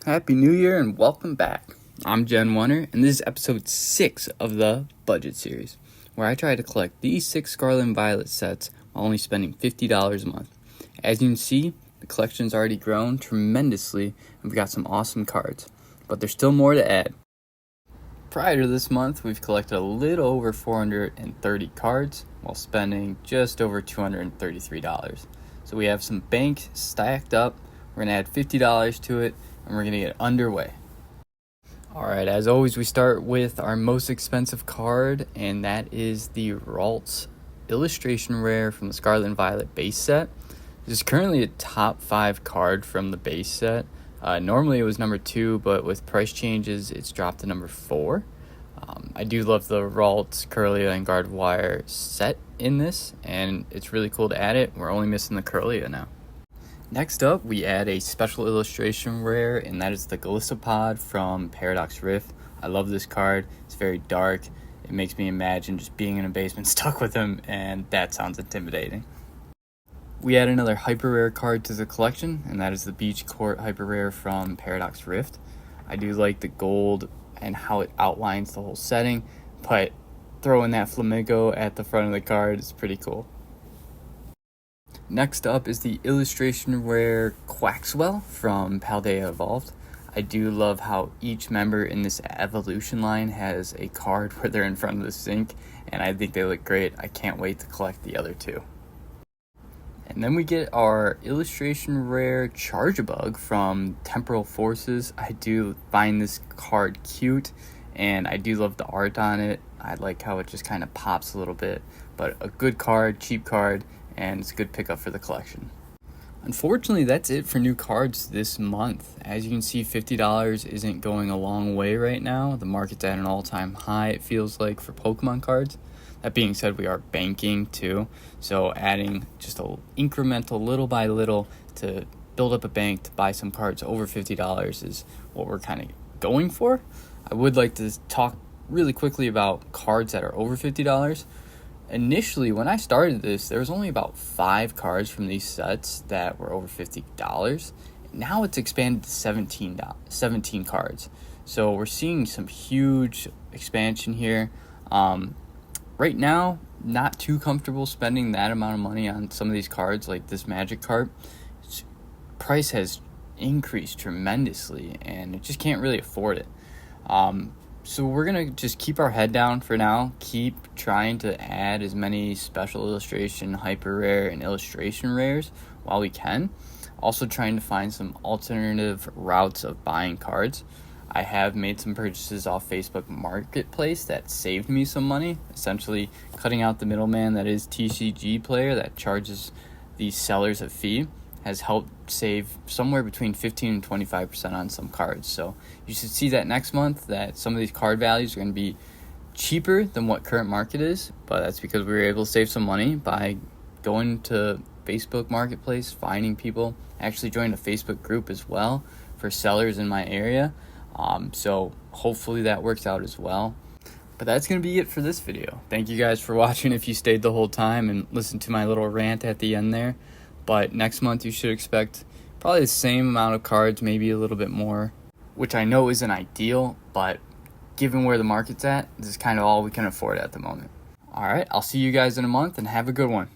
Happy New Year and welcome back. I'm Gen-Oner and this is episode 6 of the budget series, where I try to collect these 6 Scarlet and Violet sets while only spending $50 a month. As you can see, the collection's already grown tremendously and we've got some awesome cards, but there's still more to add. Prior to this month, we've collected a little over 430 cards while spending just over $233. So we have some bank stacked up. We're going to add $50 to it and we're going to get underway. Alright, as always, we start with our most expensive card, and that is the Ralts Illustration Rare from the Scarlet and Violet base set. This is currently a top 5 card from the base set. Normally it was number 2, but with price changes, it's dropped to number 4. I do love the Ralts, Curlia, and Gardevoir set in this, and it's really cool to add it. We're only missing the Curlia now. Next up, we add a special illustration rare, and that is the Galissapod from Paradox Rift. I love this card. It's very dark. It makes me imagine just being in a basement stuck with him, and that sounds intimidating. We add another hyper rare card to the collection, and that is the Beach Court hyper rare from Paradox Rift. I do like the gold and how it outlines the whole setting, but throwing that flamingo at the front of the card is pretty cool. Next up is the illustration rare Quaxwell from Paldea Evolved. I do love how each member in this evolution line has a card where they're in front of the sink, and I think they look great. I can't wait to collect the other two. And then we get our illustration rare Charjabug from Temporal Forces. I do find this card cute, and I do love the art on it. I like how it just kind of pops a little bit, but a good card, cheap card, and it's a good pickup for the collection. Unfortunately, that's it for new cards this month. As you can see, $50 isn't going a long way right now. The market's at an all-time high, it feels like, for Pokemon cards. That being said, we are banking too, so adding just a incremental little by little to build up a bank to buy some cards over $50 is what we're kind of going for. I would like to talk really quickly about cards that are over $50. Initially, when I started this, there was only about 5 cards from these sets that were over $50. Now it's expanded to 17 cards. So we're seeing some huge expansion here. Right now, not too comfortable spending that amount of money on some of these cards, like this Magic card. Price has increased tremendously, and it just can't really afford it. So we're going to just keep our head down for now, keep trying to add as many special illustration, hyper rare, and illustration rares while we can. Also trying to find some alternative routes of buying cards. I have made some purchases off Facebook Marketplace that saved me some money, essentially cutting out the middleman that is TCG Player that charges these sellers a fee. Has helped save somewhere between 15 and 25% on some cards. So you should see that next month that some of these card values are going to be cheaper than what current market is, but that's because we were able to save some money by going to Facebook Marketplace, finding people. I actually joined a Facebook group as well for sellers in my area. So hopefully that works out as well. But that's going to be it for this video. Thank you guys for watching if you stayed the whole time and listened to my little rant at the end there. But next month you should expect probably the same amount of cards, maybe a little bit more, which I know isn't ideal, but given where the market's at, this is kind of all we can afford at the moment. Alright, I'll see you guys in a month and have a good one.